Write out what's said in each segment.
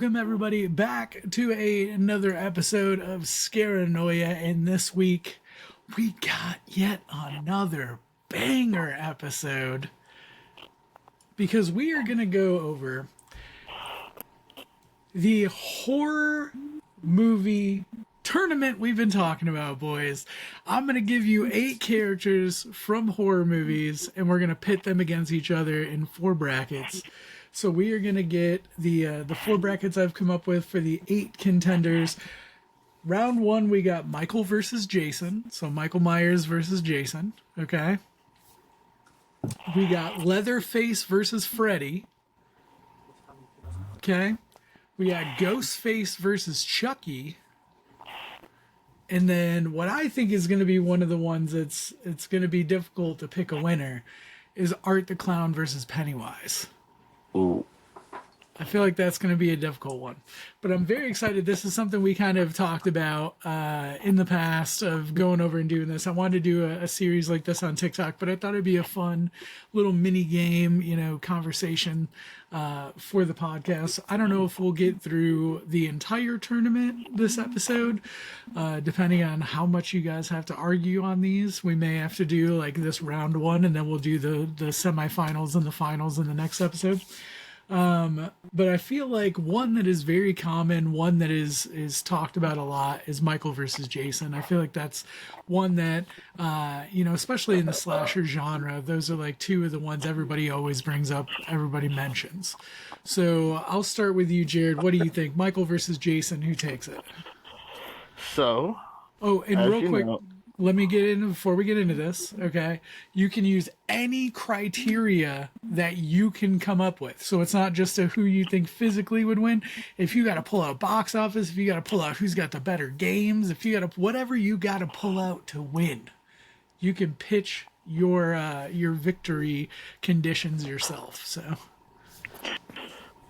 Welcome everybody back to another episode of Scaranoia, and this week we got yet another banger episode because we are going to go over the horror movie tournament we've been talking about, boys. I'm going to give you 8 characters from horror movies, and we're going to pit them against each other in 4 brackets. So we are going to get the 4 brackets I've come up with for the 8 contenders. Round 1, we got Michael versus Jason. So Michael Myers versus Jason. Okay. We got Leatherface versus Freddy. Okay. We got GhostFace versus Chucky. And then what I think is going to be one of the ones it's going to be difficult to pick a winner is Art the Clown versus Pennywise. Ooh. I feel like that's going to be a difficult one. But I'm very excited. This is something we kind of talked about in the past of going over and doing this. I wanted to do a series like this on TikTok, but I thought it'd be a fun little mini game, conversation for the podcast. I don't know if we'll get through the entire tournament this episode, depending on how much you guys have to argue on these. We may have to do like this round 1, and then we'll do the semifinals and the finals in the next episode. But I feel like one that is very common, one that is talked about a lot, is Michael versus Jason. I feel like that's one that, especially in the slasher genre, those are like 2 of the ones everybody always brings up, everybody mentions. So I'll start with you, Jared. What do you think? Michael versus Jason, who takes it? So, oh, and real quick, let me get in before we get into this, okay? You can use any criteria that you can come up with. So it's not just who you think physically would win. If you got to pull out box office, if you got to pull out who's got the better games, if you got to, whatever you got to pull out to win, you can pitch your victory conditions yourself. So.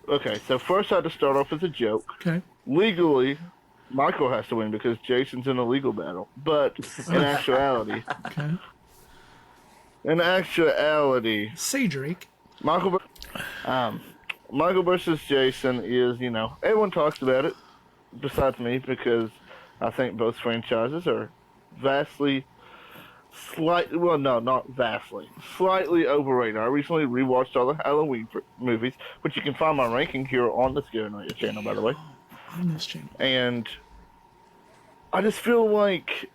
Okay, so first I had to start off with a joke. Okay. Legally, Michael has to win because Jason's in a legal battle. But in actuality, say Drake. Michael versus Jason is, everyone talks about it besides me because I think both franchises are slightly overrated. I recently rewatched all the Halloween movies, which you can find my ranking here on the Scaranoia channel, by the way. On this channel. And I just feel like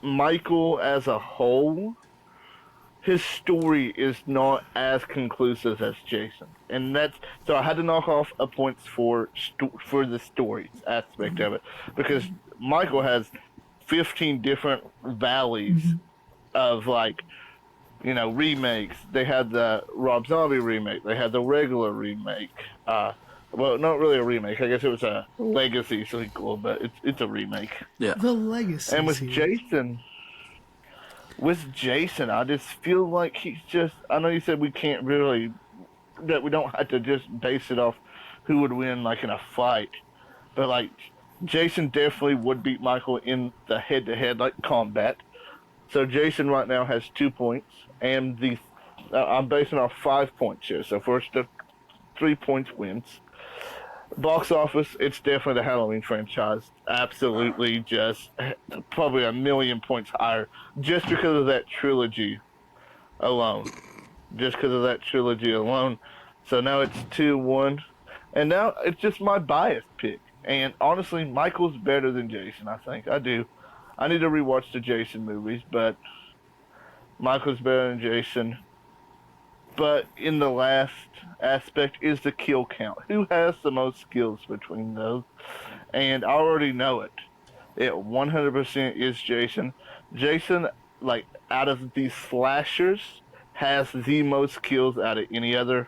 Michael as a whole, his story is not as conclusive as Jason. And so I had to knock off a points for the story aspect of it. Because Michael has 15 different valleys of remakes. They had the Rob Zombie remake. They had the regular remake. Well, not really a remake. I guess it was a legacy sequel, but it's a remake. Yeah. The legacy. And with Jason, I just feel like he's just. I know you said we don't have to just base it off who would win in a fight, but Jason definitely would beat Michael in the head-to-head combat. So Jason right now has 2 points, and I'm basing off 5 points here. So first, the 3 points wins. Box office, it's definitely the Halloween franchise. Absolutely, just probably a million points higher, just because of that trilogy alone. So now it's 2-1, and now it's just my biased pick. And honestly, Michael's better than Jason. I think I do. I need to rewatch the Jason movies, but Michael's better than Jason. But in the last aspect is the kill count. Who has the most kills between those? And I already know it. It 100% is Jason. Jason, out of these slashers, has the most kills out of any other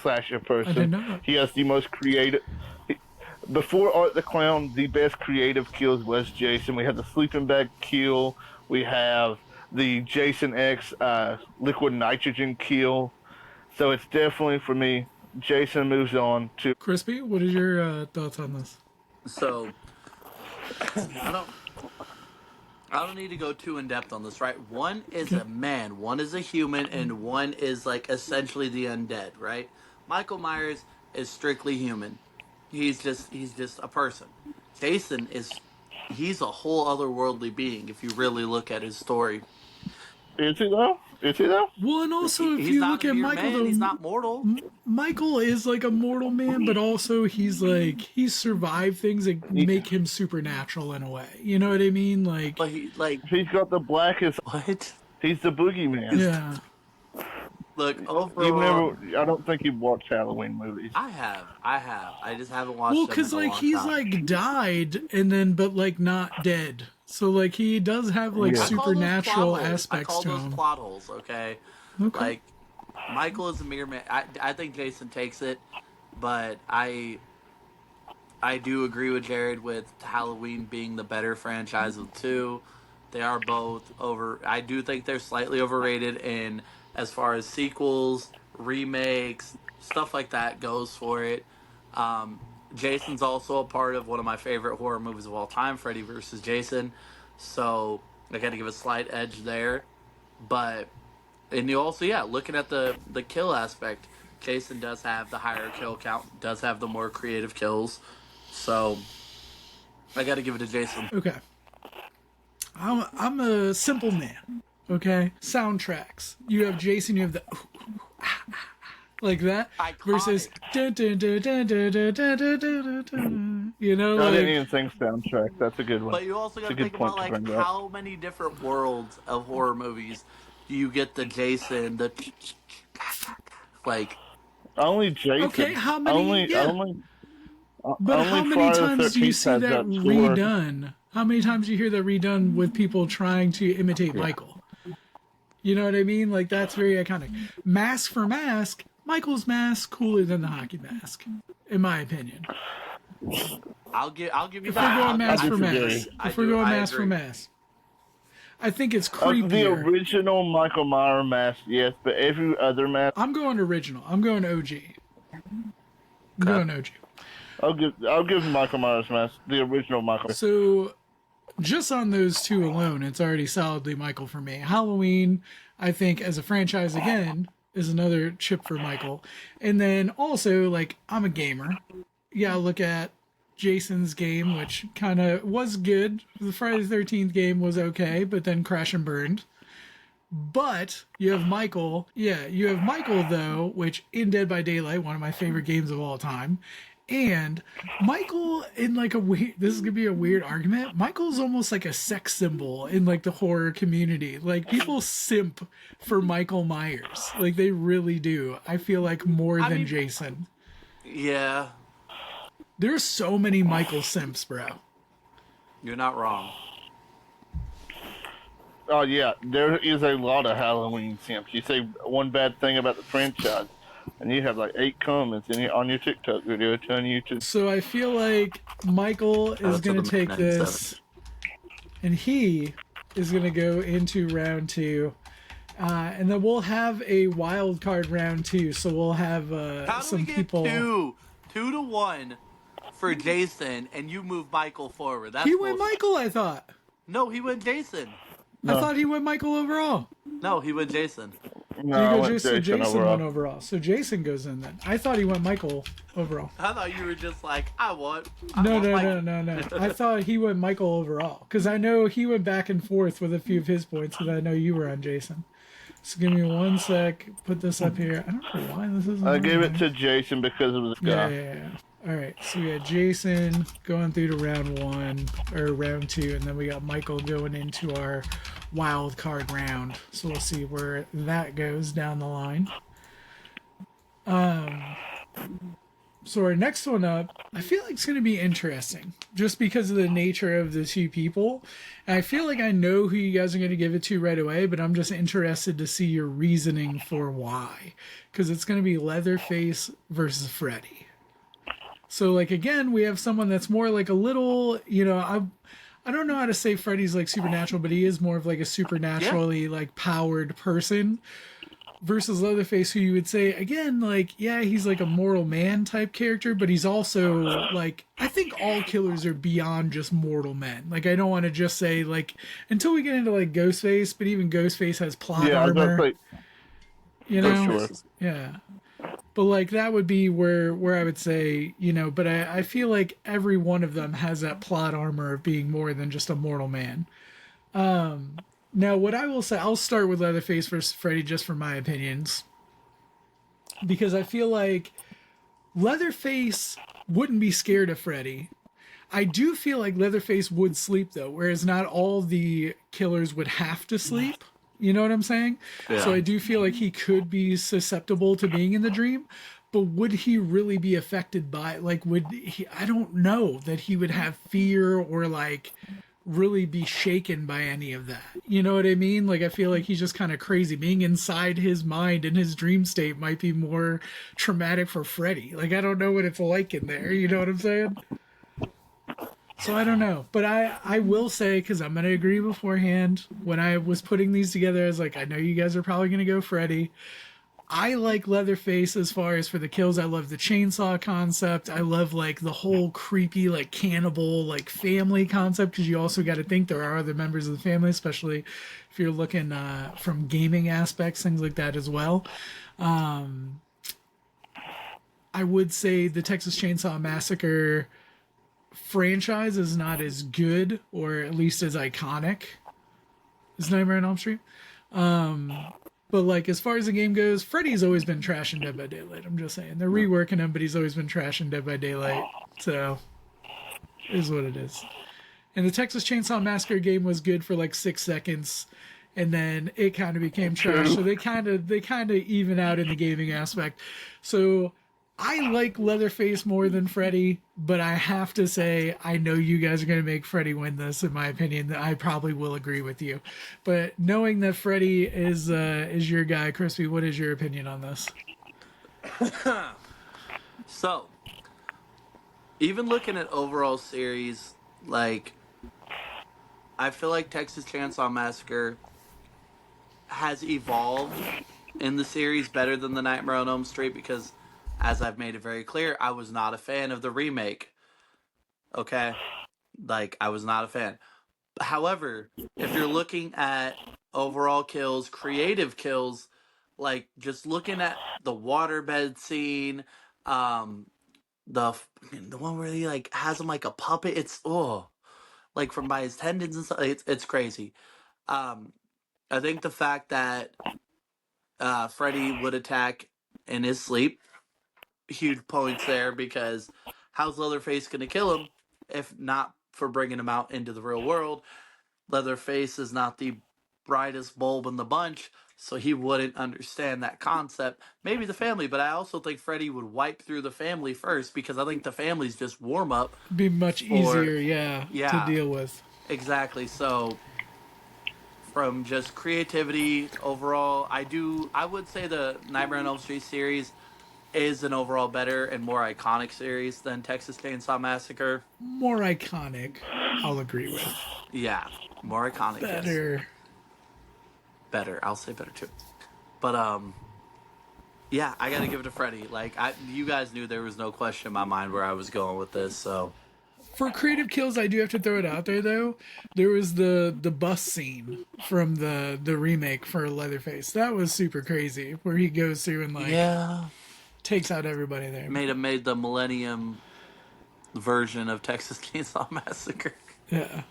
slasher person. I didn't know. He has the most creative. Before Art the Clown, the best creative kills was Jason. We have the sleeping bag kill. We have the Jason X liquid nitrogen kill. So it's definitely, for me, Jason moves on to... Crispy, what are your thoughts on this? So, I don't need to go too in depth on this, right? One is a man, one is a human, and one is essentially the undead, right? Michael Myers is strictly human. He's just a person. Jason he's a whole otherworldly being if you really look at his story. Is he though? Is he though? Well, and also if He's you not look a at mere Michael, man. though, He's not mortal. Michael is like a mortal man, but also he's survived things that make him supernatural in a way. You know what I mean? Like, But He's got the blackest. what? He's the boogeyman. yeah. Look, You overall, never. I don't think you've watched Halloween movies. I have. I just haven't watched Well, them because in a like long he's time. like died and then, but like not dead. So like he does have like Yeah. I call those supernatural plot holes. I aspects call to those him. plot holes. Okay, Okay. like Michael is a mere man. I think Jason takes it, but I do agree with Jared with Halloween being the better franchise of the two. They are both over. I do think they're slightly overrated in as far as sequels, remakes, stuff like that goes for it. Um, Jason's also a part of one of my favorite horror movies of all time, Freddy versus Jason. So I got to give a slight edge there. But and you also looking at the kill aspect, Jason does have the higher kill count, does have the more creative kills. So I got to give it to Jason. Okay. I'm a simple man. Okay. Soundtracks. You have Jason. You have the like that Iconic. versus dun, dun, dun, dun, dun, dun, dun, dun, dun, dun. You know, I didn't like even think soundtrack. That's a good one. But you also got to It's a good think about point to like bring up. how many different worlds of horror movies do you get the Jason, the like Only Jason. Okay, how many- yeah. Only. But only how many Friday the times do you 13th see has that score. redone? How many times do you hear that redone with people trying to imitate Michael? You know what I mean? Like, that's very iconic. Mask for mask, Michael's mask cooler than the hockey mask, in my opinion. I'll give you If that. we're going mask for disagree. mask, I if we're do- going I mask for agree. mask, I think it's The creepier. original Michael Myers mask, yes, but every other mask, I'm going original. I'm going OG. I'm going OG. I'll give Michael Myers mask the original Michael. So, just on those two alone, it's already solidly Michael for me. Halloween, I think, as a franchise again, is another chip for Michael. And then also, like, I'm a gamer. Yeah, look at Jason's game, which kind of was good. The Friday the 13th game was okay, but then crash and burned. But you have Michael. Yeah, you have Michael, though, which in Dead by Daylight, one of my favorite games of all time. And Michael, in like a weird, this is gonna be a weird argument. Michael's almost like a sex symbol in like the horror community. Like people simp for Michael Myers, like they really do. I feel like more than mean- Jason. Yeah, There's so many Michael simps, bro. you're not wrong. Oh yeah, there is a lot of Halloween simps. You say one bad thing about the franchise, and you have like 8 comments on your TikTok video telling you to. So I feel like Michael is That's gonna what the take 97. this, and he is gonna go into round 2. And then we'll have a wild card round 2, so we'll have How do some we get people. 2-1 for Jason, and you move Michael forward? That's He went bullshit. Michael, I thought. No, he went Jason. I thought he went Michael overall. No, he went Jason. No, You I go went Jason overall. went overall. So Jason goes in then. I thought he went Michael overall. I thought you were just like, I want No. Michael. I thought he went Michael overall. Because I know he went back and forth with a few of his points, because I know you were on Jason. So give me one sec. Put this up here. I don't know why this isn't. I gave on it there. to Jason because of the guy. Yeah. All right. So we got Jason going through to round 1 or round 2, and then we got Michael going into our wild card round. So we'll see where that goes down the line. So our next one up, I feel like it's going to be interesting, just because of the nature of the two people. And I feel like I know who you guys are going to give it to right away, but I'm just interested to see your reasoning for why, because it's going to be Leatherface versus Freddy. So, like, again, we have someone that's more like a little, I don't know how to say Freddy's like supernatural, but he is more of like a supernaturally like powered person versus Leatherface, who you would say, again, like, yeah, he's like a mortal man type character, but he's also like, I think all killers are beyond just mortal men. Like, I don't want to just say like, until we get into like Ghostface, but even Ghostface has plot Yeah, I was about armor, to say, you know? sure. Yeah. But like that would be where I would say, but I feel like every one of them has that plot armor of being more than just a mortal man. Now, what I will say, I'll start with Leatherface versus Freddy just for my opinions, because I feel like Leatherface wouldn't be scared of Freddy. I do feel like Leatherface would sleep though, whereas not all the killers would have to sleep. You know what I'm saying? Yeah. So I do feel like he could be susceptible to being in the dream, but would he really be affected by like would he I don't know that he would have fear or like really be shaken by any of that. You know what I mean? Like I feel like he's just kind of crazy. Being inside his mind in his dream state might be more traumatic for Freddy. Like I don't know what it's like in there. You know what I'm saying? So I don't know, but I will say, because I'm gonna agree beforehand, when I was putting these together, I was like, I know you guys are probably gonna go Freddy. I like Leatherface as far as for the kills. I love the chainsaw concept. I love like the whole creepy like cannibal like family concept, because you also got to think there are other members of the family, especially if you're looking from gaming aspects, things like that as well. I would say the Texas Chainsaw Massacre franchise is not as good, or at least as iconic as Nightmare on Elm Street. But like as far as the game goes, Freddy's always been trash in Dead by Daylight. I'm just saying they're reworking him, but he's always been trash in Dead by Daylight. So it is what it is. And the Texas Chainsaw Massacre game was good for like 6 seconds, and then it kind of became trash. So they kind of even out in the gaming aspect. So I like Leatherface more than Freddy, but I have to say, I know you guys are going to make Freddy win this, in my opinion. I probably will agree with you. But knowing that Freddy is your guy, Crispy, what is your opinion on this? So, even looking at overall series, like, I feel like Texas Chainsaw Massacre has evolved in the series better than the Nightmare on Elm Street, because, as I've made it very clear, I was not a fan of the remake. Okay? Like, I was not a fan. However, if you're looking at overall kills, creative kills, like just looking at the waterbed scene, the one where he like has him like a puppet, it's like from by his tendons and stuff, it's crazy. I think the fact that Freddy would attack in his sleep, huge points there, because how's Leatherface going to kill him if not for bringing him out into the real world? Leatherface is not the brightest bulb in the bunch, so he wouldn't understand that concept. Maybe the family, but I also think Freddy would wipe through the family first, because I think the family's just warm up. Be much easier, to deal with. Exactly. So from just creativity overall, I would say the Nightmare on Elm Street series is an overall better and more iconic series than Texas Chainsaw Massacre. More iconic, I'll agree with. Yeah, more iconic. Better. Yes. Better. I'll say better too. But yeah, I gotta give it to Freddy. Like you guys knew there was no question in my mind where I was going with this. So for creative kills, I do have to throw it out there though. There was the bus scene from the remake for Leatherface. That was super crazy, where he goes through and like takes out everybody there. Made the Millennium version of Texas Chainsaw Massacre. Yeah.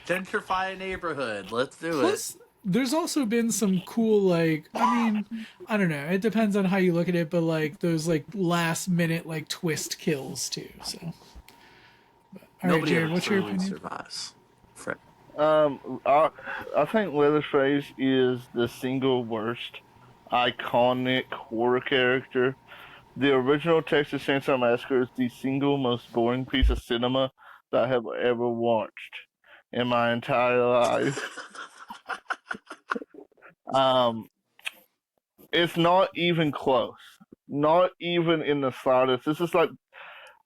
Gentrify a neighborhood. Let's do it. There's also been some cool, like, I mean, I don't know. It depends on how you look at it, but like those like last minute like twist kills too. So, all right, Jared, what's your opinion? Survives. Fred. I think Leatherface is the single worst iconic horror character. The original Texas Chainsaw Massacre is the single most boring piece of cinema that I have ever watched in my entire life. It's not even close. Not even in the slightest. This is like,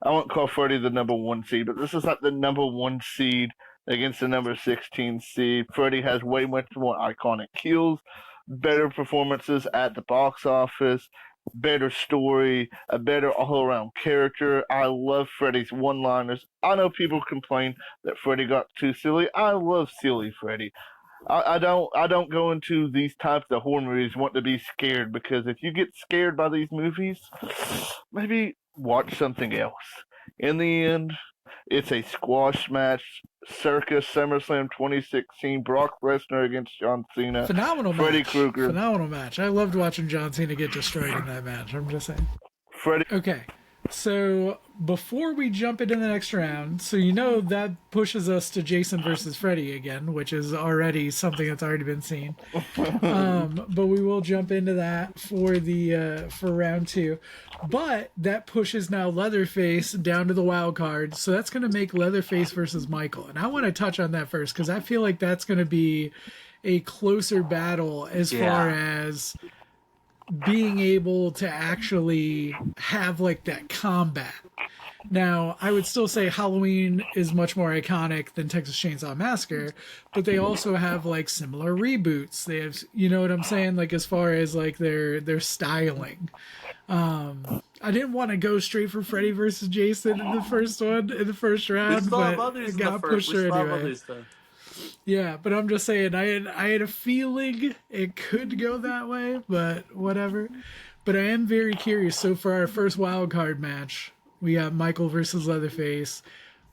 I won't call Freddy the number 1 seed, but this is like the number 1 seed against the number 16 seed. Freddy has way much more iconic kills, better performances at the box office, better story, a better all-around character. I love Freddy's one-liners. I know people complain that Freddy got too silly. I love silly Freddy. I don't go into these types of horror movies want to be scared, because if you get scared by these movies, maybe watch something else. In the end, it's a squash match, circus SummerSlam 2016, Brock Lesnar against John Cena, Phenomenal Freddy match. Krueger, Phenomenal match. I loved watching John Cena get destroyed in that match. I'm just saying. Freddy. Okay. So before we jump into the next round, so you know that pushes us to Jason versus Freddy again, which is already something that's already been seen. But we will jump into that for the for round two. But that pushes now Leatherface down to the wild card, so that's going to make Leatherface versus Michael. And I want to touch on that first because I feel like that's going to be a closer battle as far as being able to actually have like that combat. Now, I would still say Halloween is much more iconic than Texas Chainsaw Massacre, but they also have like similar reboots. They have, you know what I'm saying, like as far as like their styling. I didn't want to go straight for Freddy versus Jason in the first one in the first We round, still have but others it in the got first. pushed We through still have anyway. others though. Yeah, but I'm just saying, I had a feeling it could go that way, but whatever. But I am very curious. So for our first wild card match, we got Michael versus Leatherface.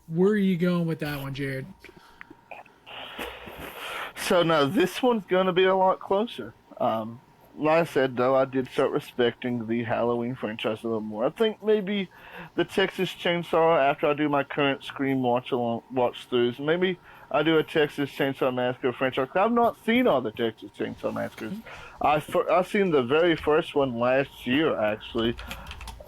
Where are you going with that one, Jared? So now this one's gonna be a lot closer. Like I said, though, I did start respecting the Halloween franchise a little more. I think maybe the Texas Chainsaw, after I do my current Scream watch throughs, maybe I do a Texas Chainsaw Massacre franchise. I've not seen all the Texas Chainsaw Massacres. I've seen the very first one last year, actually.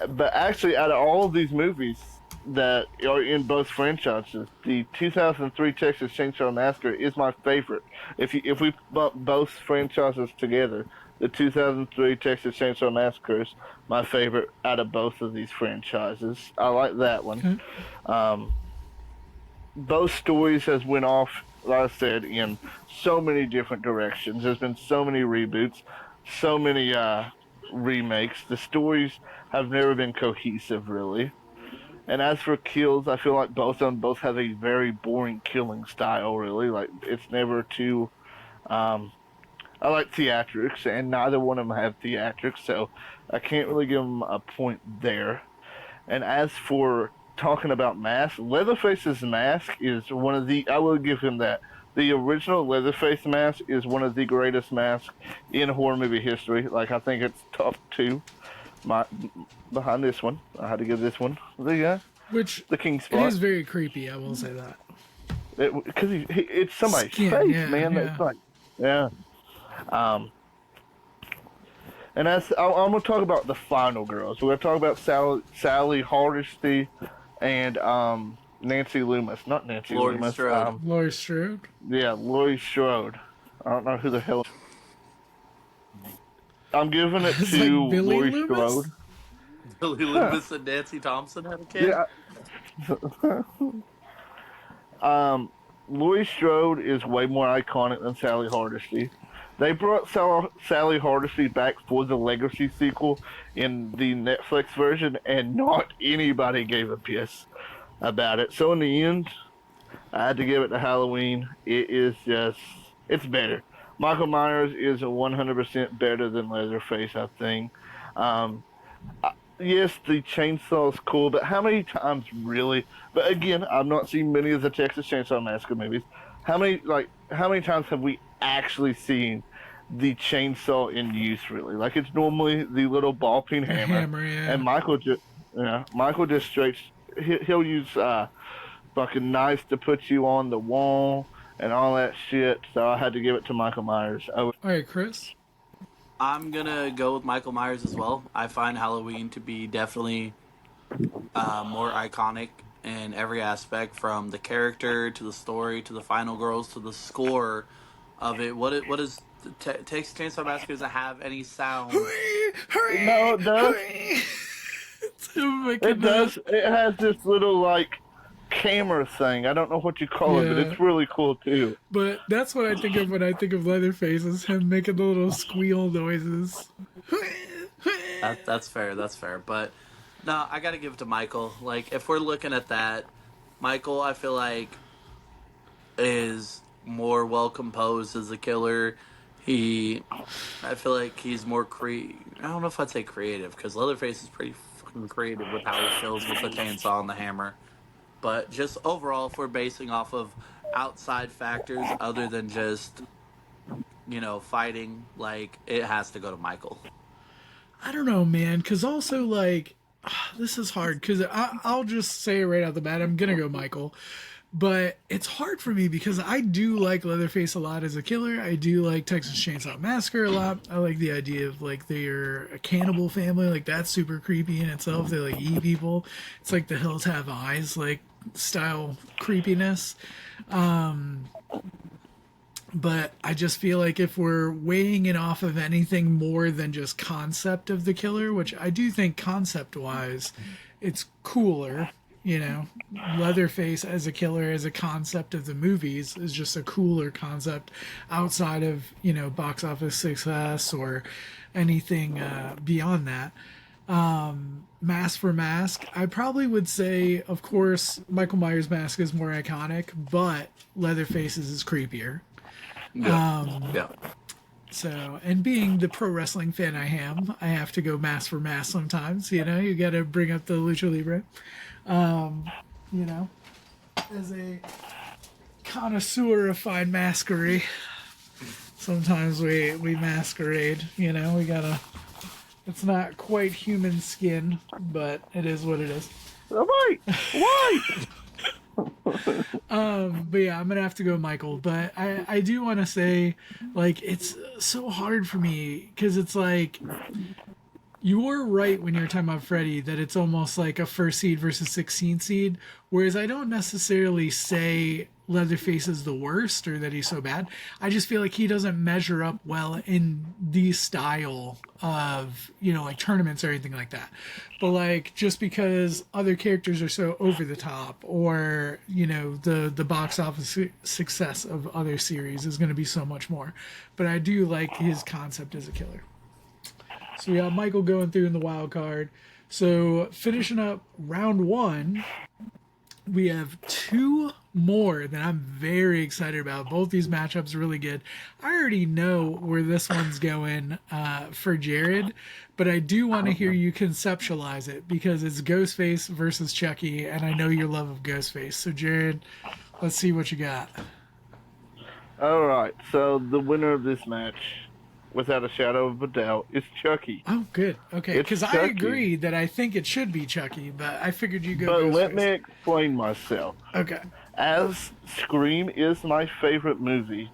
But actually, out of all of these movies that are in both franchises, the 2003 Texas Chainsaw Massacre is my favorite. If we bump both franchises together, the 2003 Texas Chainsaw Massacre is my favorite out of both of these franchises. I like that one. Okay. Both stories has went off, like I said, in so many different directions. There's been so many reboots, so many remakes. The stories have never been cohesive, really. And as for kills, I feel like both of them both have a very boring killing style, really. Like, it's never too. I like theatrics, and neither one of them have theatrics, so I can't really give them a point there. And as for talking about mask, Leatherface's mask is one of the. I will give him that. The original Leatherface mask is one of the greatest masks in horror movie history. Like, I think it's top two. My behind this one, I had to give this one Which the king it spot. is very creepy, I will say that. Because it's somebody's Skin, face, yeah, man. yeah. It's like, yeah. Um, and I'm gonna talk about the final girls. We're gonna talk about Sally Hardesty and Nancy Loomis, not Nancy Laurie Loomis. Strode. Laurie Strode. Yeah, Laurie Strode. I don't know who the hell. I'm giving it It's to like Billy Laurie Loomis? Strode. Billy Loomis and Nancy Thompson had a kid. Yeah. Laurie Strode is way more iconic than Sally Hardesty. They brought Sally Hardesty back for the Legacy sequel in the Netflix version, and not anybody gave a piss about it. So in the end, I had to give it to Halloween. It is just, it's better. Michael Myers is 100% better than Leatherface, I think. Um, yes, the chainsaw is cool, but how many times really? But again, I've not seen many of the Texas Chainsaw Massacre movies. How many times have we actually seen the chainsaw in use? Really, like, it's normally the little ball peen The hammer, hammer, yeah. and Michael just straight. He'll use fucking knives to put you on the wall and all that shit. So I had to give it to Michael Myers. All right, Chris. I'm gonna go with Michael Myers as well. I find Halloween to be definitely more iconic in every aspect, from the character to the story to the final girls to the score of it. What is Texas Chainsaw Massacre doesn't have any sound. No, it does. It does. It has this little, like, camera thing. I don't know what you call it, but Yeah. it's really cool too. But that's what I think of when I think of Leatherface, is him making the little squeal noises. That's fair. That's fair. But no, I got to give it to Michael. Like, if we're looking at that, Michael, I feel like is more well composed as a killer. He, I feel like he's more I don't know if I'd say creative because Leatherface is pretty fucking creative with how he kills with the chainsaw and the hammer. But just overall, if we're basing off of outside factors other than just fighting, like it has to go to Michael. I don't know, man, because also, like, this is hard because I'll just say it right out the bat. I'm going to go Michael. But it's hard for me because I do like Leatherface a lot as a killer. I do like Texas Chainsaw Massacre a lot. I like the idea of like they're a cannibal family. Like that's super creepy in itself. They like eat people. It's like the Hills Have Eyes like style creepiness. But I just feel like if we're weighing it off of anything more than just concept of the killer, which I do think concept wise, it's cooler. Leatherface as a killer, as a concept of the movies, is just a cooler concept outside of, box office success or anything beyond that. Mask for mask, I probably would say, of course, Michael Myers' mask is more iconic, but Leatherface's is creepier. Yeah. So, and being the pro wrestling fan I am, I have to go mask for mask sometimes. You got to bring up the Lucha Libre. As a connoisseur of fine masquerie, sometimes we masquerade. We gotta. It's not quite human skin, but it is what it is. Why? But yeah, I'm gonna have to go Michael. But I do want to say, like, it's so hard for me because it's like you were right when you were talking about Freddy that it's almost like a first seed versus 16th seed. Whereas I don't necessarily say Leatherface is the worst or that he's so bad. I just feel like he doesn't measure up well in the style of, like tournaments or anything like that. But like, just because other characters are so over the top or, the box office success of other series is going to be so much more. But I do like his concept as a killer. So we got Michael going through in the wild card. So finishing up round one, we have two more that I'm very excited about. Both these matchups are really good. I already know where this one's going for Jared, but I do want to hear you conceptualize it because it's Ghostface versus Chucky, and I know your love of Ghostface. So Jared, let's see what you got. All right, so the winner of this match, without a shadow of a doubt, is Chucky. Oh, good. Okay, because I agree that I think it should be Chucky, but I figured you go. But Ghostface. let me explain myself. Okay. As Scream is my favorite movie,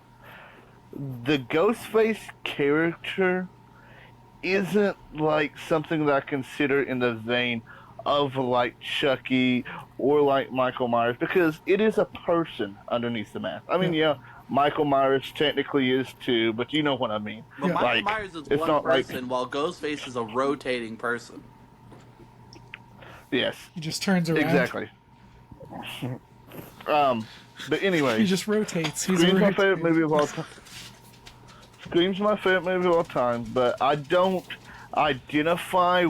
the Ghostface character isn't like something that I consider in the vein of like Chucky or like Michael Myers because it is a person underneath the mask. I mean, yeah, Michael Myers technically is too, but you know what I mean. But Michael like, Myers is it's one not person, while Ghostface is a rotating person. Yes. He just turns around. Exactly. But anyway, he just rotates. Scream's my favorite movie of all time. Scream's my favorite movie of all time, but I don't identify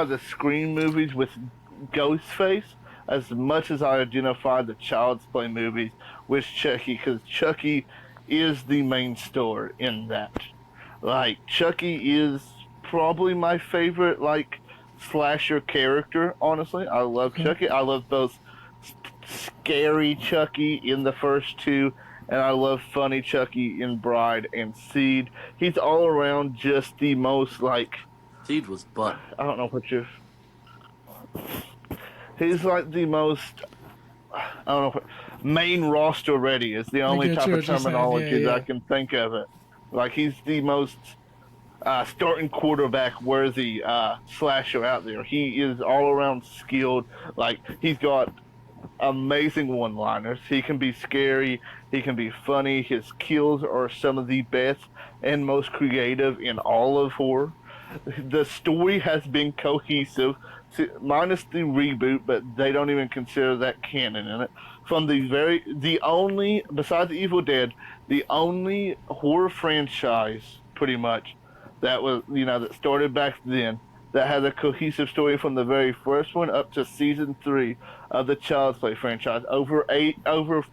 the Scream movies with Ghostface as much as I identify the Child's Play movies with Chucky, because Chucky is the main star in that. Like, Chucky is probably my favorite, like, slasher character, honestly. I love Chucky. I love both scary Chucky in the first two, and I love funny Chucky in Bride and Seed. He's all around just the most, like... Seed was butt. I don't know what you're... He's like the most... I don't know. Main roster ready is the only type of terminology that I can think of it. Like, he's the most starting quarterback worthy slasher out there. He is all around skilled. Like, he's got amazing one-liners. He can be scary. He can be funny. His kills are some of the best and most creative in all of horror. The story has been cohesive, minus the reboot, but they don't even consider that canon in it. From the only, besides the Evil Dead, the only horror franchise, pretty much, that was, that started back then, that has a cohesive story from the very first one up to season 3 of the Child's Play franchise. Over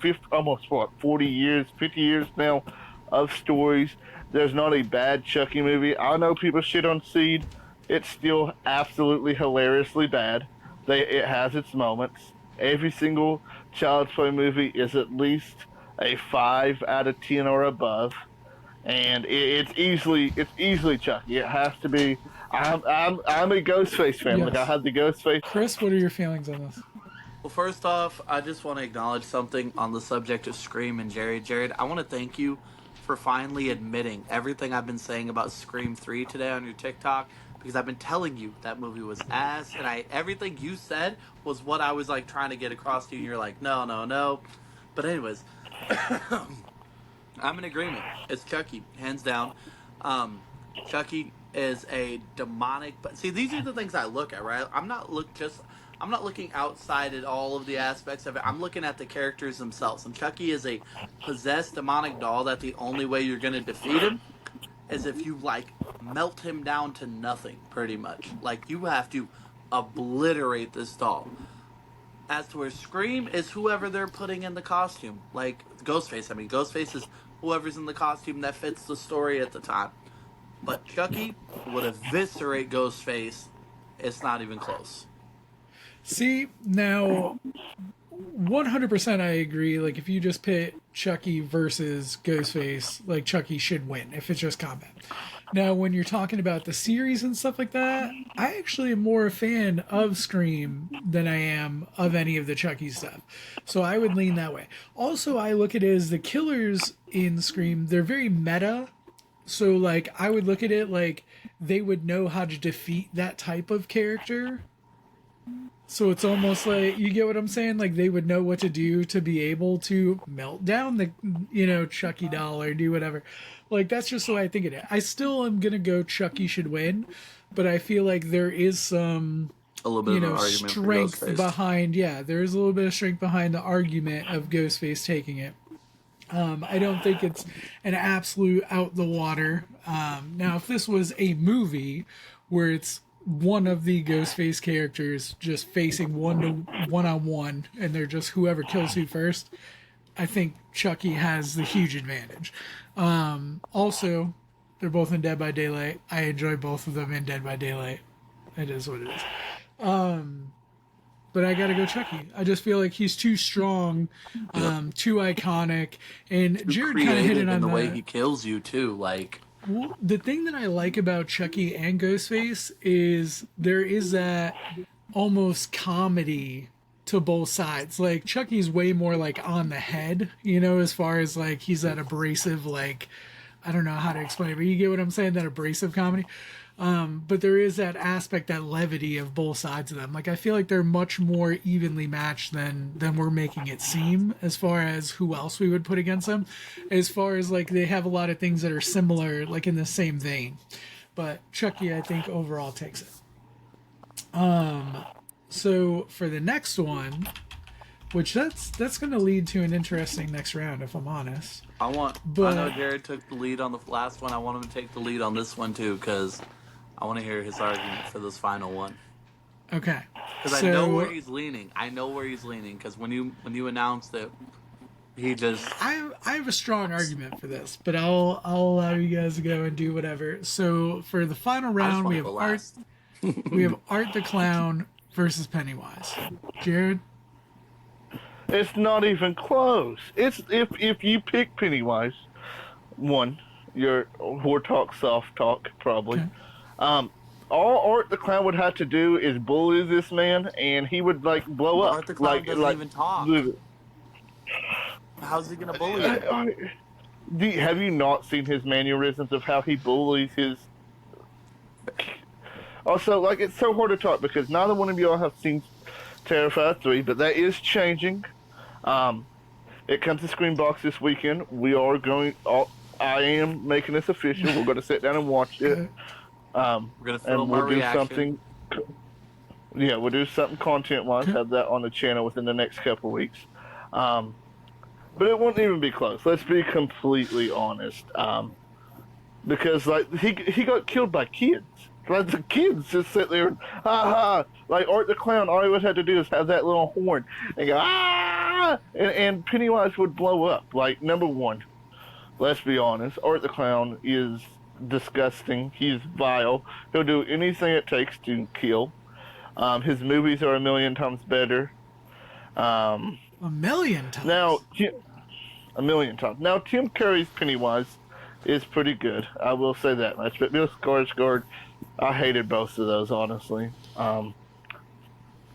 50, almost what, 40 years, 50 years now of stories. There's not a bad Chucky movie. I know people shit on Seed. It's still absolutely hilariously bad. It has its moments. Every single Child's Play movie is at least a 5 out of 10 or above, and it's easily Chucky. It has to be. I'm a GhostFace fan. Yes. Like, I had the GhostFace. Chris, what are your feelings on this? Well, first off, I just want to acknowledge something on the subject of Scream and Jared. Jared, I want to thank you for finally admitting everything I've been saying about Scream 3 today on your TikTok, because I've been telling you that movie was ass, and everything you said was what I was like trying to get across to you, and you're like, no, no, no. But anyways, I'm in agreement. It's Chucky, hands down. Chucky is a demonic. But see, these are the things I look at, right? I'm not looking outside at all of the aspects of it. I'm looking at the characters themselves. And Chucky is a possessed demonic doll that the only way you're going to defeat him is if you, like, melt him down to nothing, pretty much. Like, you have to obliterate this doll. As to where Scream is whoever they're putting in the costume. Like, Ghostface. I mean, Ghostface is whoever's in the costume that fits the story at the time. But Chucky would eviscerate Ghostface. It's not even close. See, now, 100% I agree. Like, if you just pit Chucky versus Ghostface, like, Chucky should win if it's just combat. Now, when you're talking about the series and stuff like that, I actually am more a fan of Scream than I am of any of the Chucky stuff. So I would lean that way. Also, I look at it as the killers in Scream, they're very meta. So, like, I would look at it like they would know how to defeat that type of character. So it's almost like, you get what I'm saying? Like, they would know what to do to be able to melt down the, Chucky doll or do whatever. Like, that's just the way I think of it. I still am going to go Chucky should win, but I feel like there is some, a little bit of an argument strength for Ghostface. behind, there is a little bit of strength behind the argument of Ghostface taking it. I don't think it's an absolute out the water. Now, if this was a movie where it's one of the Ghostface characters just facing one-on-one, and they're just whoever kills who first, I think Chucky has the huge advantage. Also, they're both in Dead by Daylight. I enjoy both of them in Dead by Daylight. It is what it is. But I gotta go Chucky. I just feel like he's too strong, too iconic, and Jared kind of hit it on the way he kills you too. Like, well, the thing that I like about Chucky and Ghostface is there is that almost comedy to both sides. Like, Chucky's way more like on the head, as far as like he's that abrasive, like, I don't know how to explain it, but you get what I'm saying, that abrasive comedy. But there is that aspect, that levity of both sides of them. Like, I feel like they're much more evenly matched than we're making it seem, as far as who else we would put against them. As far as, like, they have a lot of things that are similar, like, in the same vein. But Chucky, I think, overall takes it. So, for the next one, which that's going to lead to an interesting next round, if I'm honest. I know Jared took the lead on the last one. I want him to take the lead on this one, too, because I want to hear his argument for this final one. Okay. Because I know where he's leaning. Because when you announced it, he just... I have a strong argument for this, but I'll allow you guys to go and do whatever. So for the final round, we have Art the Clown versus Pennywise. Jared? It's not even close. It's if you pick Pennywise, you're whore talk, soft talk, probably. Okay. All Art the Clown would have to do is bully this man, and he would like blow up. Art the Clown doesn't even talk. How's he gonna bully you? Have you not seen his mannerisms of how he bullies his? Also, like, it's so hard to talk because neither one of y'all have seen Terrified 3, but that is changing. It comes to Screenbox this weekend. I am making this official. We're going to sit down and watch it. We're going to film we'll our do reaction. something. Yeah, we'll do something content-wise. Have that on the channel within the next couple weeks. But it won't even be close. Let's be completely honest. Because like he got killed by kids. Like the kids just sit there and ha ha. Like Art the Clown, all he would have to do is have that little horn and go ah, and Pennywise would blow up. Like number one, let's be honest, Art the Clown is disgusting. He's vile. He'll do anything it takes to kill. His movies are a million times better. A million times. Now, a million times. Now, Tim Curry's Pennywise is pretty good. I will say that much. But Bill Skarsgård, I hated both of those, honestly. And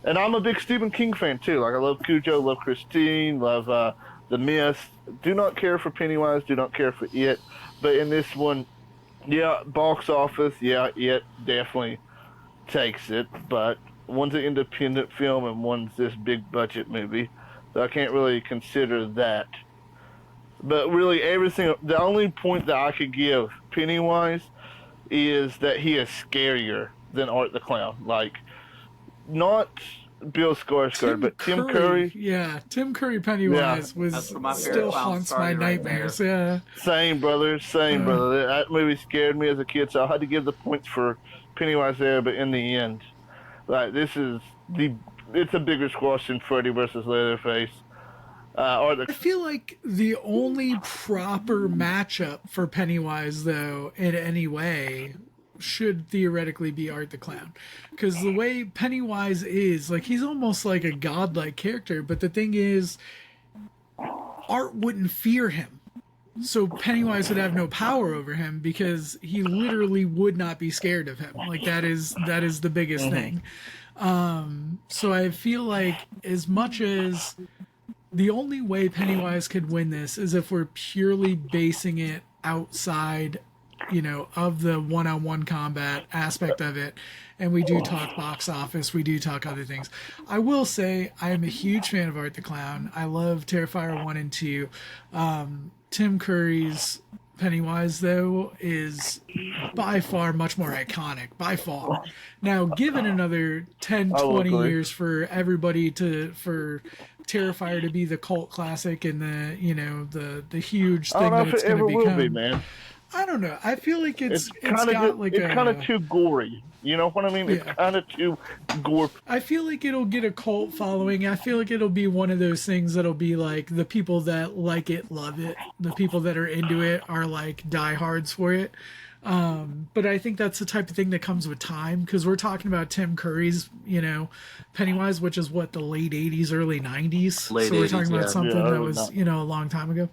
I'm a big Stephen King fan, too. Like, I love Cujo, love Christine, love The Mist. Do not care for Pennywise, do not care for It. But in this one, yeah, box office, yeah, It definitely takes it. But one's an independent film and one's this big budget movie. So I can't really consider that. But really, everything, the only point that I could give Pennywise is that he is scarier than Art the Clown. Like, not Bill Skarsgård, but Tim Curry. Yeah, Tim Curry Pennywise still haunts my nightmares. Yeah. Same, brother. Same, brother. That movie scared me as a kid, so I had to give the points for Pennywise there, but in the end, like, it's a bigger squash than Freddy versus Leatherface. I feel like the only proper matchup for Pennywise, though, in any way, should theoretically be Art the Clown. Because the way Pennywise is, like, he's almost like a godlike character, but the thing is, Art wouldn't fear him. So Pennywise would have no power over him because he literally would not be scared of him. Like, that is the biggest thing. So I feel like as much as the only way Pennywise could win this is if we're purely basing it outside, of the one-on-one combat aspect of it. And we do talk box office. We do talk other things. I will say I am a huge fan of Art the Clown. I love Terrifier 1 and 2. Tim Curry's Pennywise, though, is by far much more iconic, by far. Now, given another 10, 20 years for everybody for Terrifier to be the cult classic and the huge thing that it's going to become. Will be, man. I don't know. I feel like it's kind of too gory. You know what I mean? It's kind of too gore. I feel like it'll get a cult following. I feel like it'll be one of those things that'll be like the people that like it love it. The people that are into it are like diehards for it. But I think that's the type of thing that comes with time, because we're talking about Tim Curry's, Pennywise, which is the late 80s, early 90s. So we're talking about something that was, a long time ago.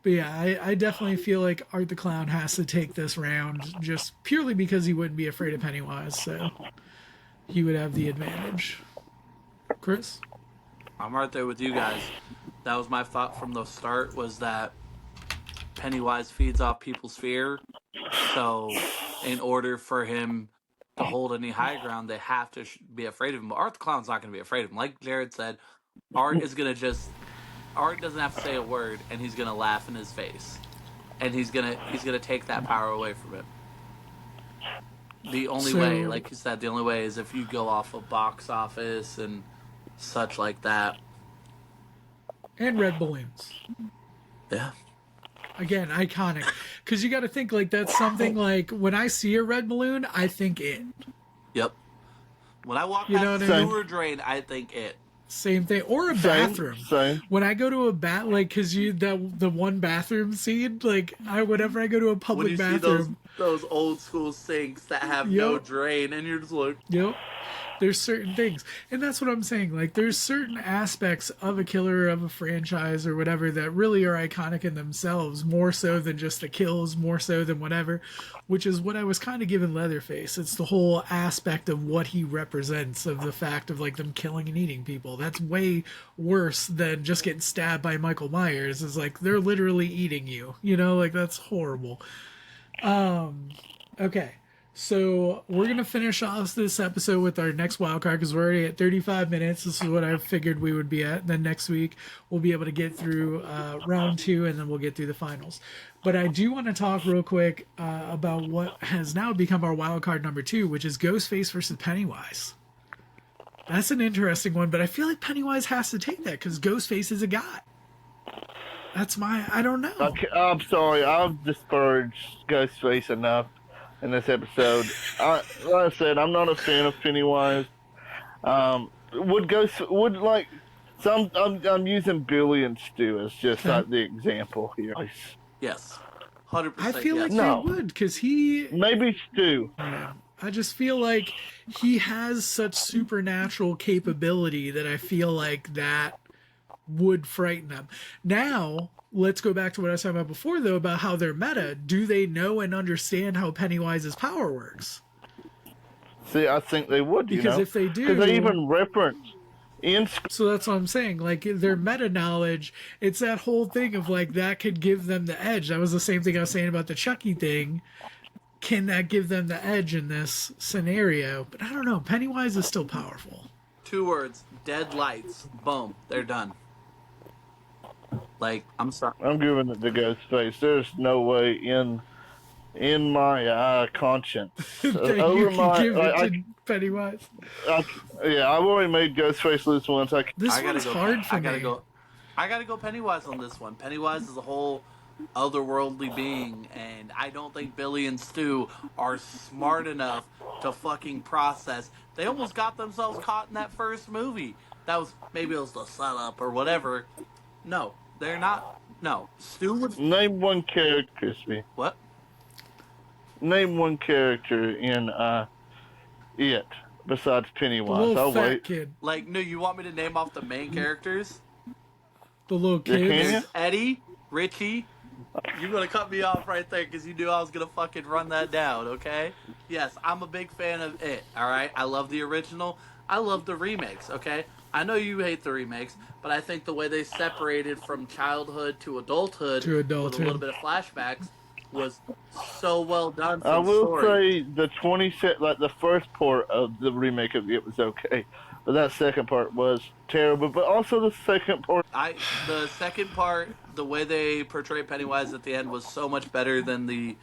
But yeah, I definitely feel like Art the Clown has to take this round just purely because he wouldn't be afraid of Pennywise, so he would have the advantage. Chris? I'm right there with you guys. That was my thought from the start, was that Pennywise feeds off people's fear. So in order for him to hold any high ground, they have to be afraid of him. But Art the Clown's not going to be afraid of him. Like Jared said, Art doesn't have to say a word, and he's gonna laugh in his face, and he's gonna take that power away from him. The only way, like you said, the only way is if you go off of box office and such like that. And red balloons. Yeah. Again, iconic, because you got to think like that's something like when I see a red balloon, I think it. Yep. When I walk past the sewer drain, I think it. Same thing, or a bathroom. Same. When I go to a because the one bathroom scene, like whenever I go to a public bathroom, see those old school sinks that have no drain, and you're just like, yep. There's certain things, and that's what I'm saying. Like, there's certain aspects of a killer, of a franchise, or whatever that really are iconic in themselves, more so than just the kills, more so than whatever. Which is what I was kind of giving Leatherface. It's the whole aspect of what he represents, of the fact of like them killing and eating people. That's way worse than just getting stabbed by Michael Myers. It's like they're literally eating you. Like that's horrible. Okay. So we're going to finish off this episode with our next wild card because we're already at 35 minutes. This is what I figured we would be at. And then next week we'll be able to get through round 2 and then we'll get through the finals. But I do want to talk real quick about what has now become our wild card number 2, which is GhostFace versus Pennywise. That's an interesting one, but I feel like Pennywise has to take that because Ghostface is a guy. I don't know. I'm sorry, I've discouraged Ghostface enough. in this episode. Like I said, I'm not a fan of Pennywise. I'm using Billy and Stu as just like the example here. Yes. 100%. I feel yes. like No. they would, because he. Maybe Stu. I just feel like he has such supernatural capability that I feel like that would frighten them. Now, let's go back to what I was talking about before, though, about how they're meta. Do they know and understand how Pennywise's power works? See, I think they would, Because if they do... Because they even reference in... So that's what I'm saying. Like, their meta knowledge, it's that whole thing of, like, that could give them the edge. That was the same thing I was saying about the Chucky thing. Can that give them the edge in this scenario? But I don't know. Pennywise is still powerful. 2 words. Dead lights. Boom. They're done. Like, I'm sorry. I'm giving it to GhostFace. There's no way in my conscience that you can give it to Pennywise. I've already made GhostFace lose once. This one's hard for me. I gotta go Pennywise on this one. Pennywise is a whole otherworldly being, and I don't think Billy and Stu are smart enough to fucking process. They almost got themselves caught in that first movie. That was, maybe it was the setup or whatever. No, they're not. No, Stu would... Name one character, Crispy. What? Name one character in It besides Pennywise. The little I'll fat wait. kid. Like, no, you want me to name off the main characters? The little Yeah, kid. can you? There's Eddie, Richie. You're gonna cut me off right there because you knew I was gonna fucking run that down, okay? Yes, I'm a big fan of It, alright? I love the original. I love the remakes, okay? I know you hate the remakes, but I think the way they separated from childhood to adulthood with a little bit of flashbacks was so well done. I will say the the first part of the remake of It was okay, but that second part was terrible. But also the second part, the second part, the way they portray Pennywise at the end was so much better than the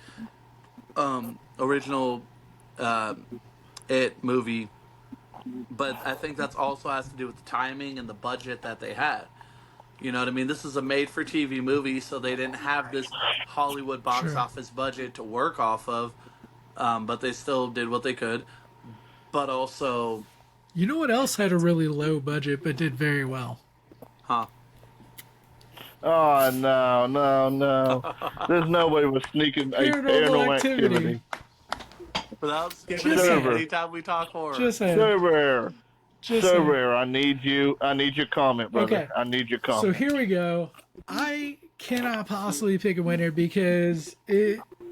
original It movie. But I think that's also has to do with the timing and the budget that they had. You know what I mean? This is a made-for-TV movie, so they didn't have this Hollywood box office budget to work off of, but they still did what they could. But also... You know what else had a really low budget but did very well? Huh? oh no! There's no way we're sneaking paranormal activity. Without skipping a beat anytime we talk horror. Just saying. So rare. I need your comment, brother. Okay. I need your comment. So here we go. I cannot possibly pick a winner because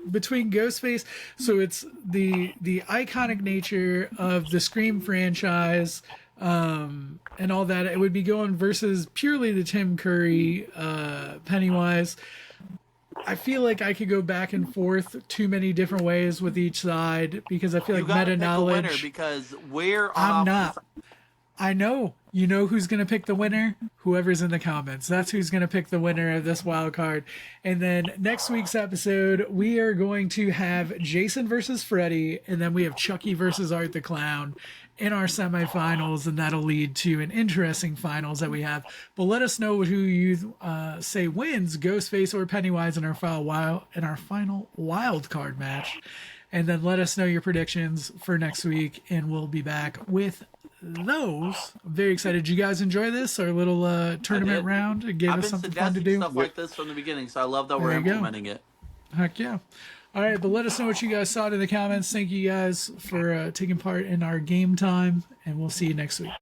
between Ghostface, so it's the iconic nature of the Scream franchise, and all that. It would be going versus purely the Tim Curry Pennywise. I feel like I could go back and forth too many different ways with each side because I feel like meta knowledge. Because we're I'm not. I know. You know who's going to pick the winner? Whoever's in the comments. That's who's going to pick the winner of this wild card. And then next week's episode, we are going to have Jason versus Freddy, and then we have Chucky versus Art the Clown in our semifinals, and that'll lead to an interesting finals that we have. But let us know who you say wins, Ghostface or Pennywise, in our final wild card match. And then let us know your predictions for next week, and we'll be back with those. I'm very excited. Did you guys enjoy this? Our little tournament round? It gave us something fun to do. Stuff like this from the beginning, so I love that we're implementing it. Heck yeah. All right, but let us know what you guys thought in the comments. Thank you guys for taking part in our game time, and we'll see you next week.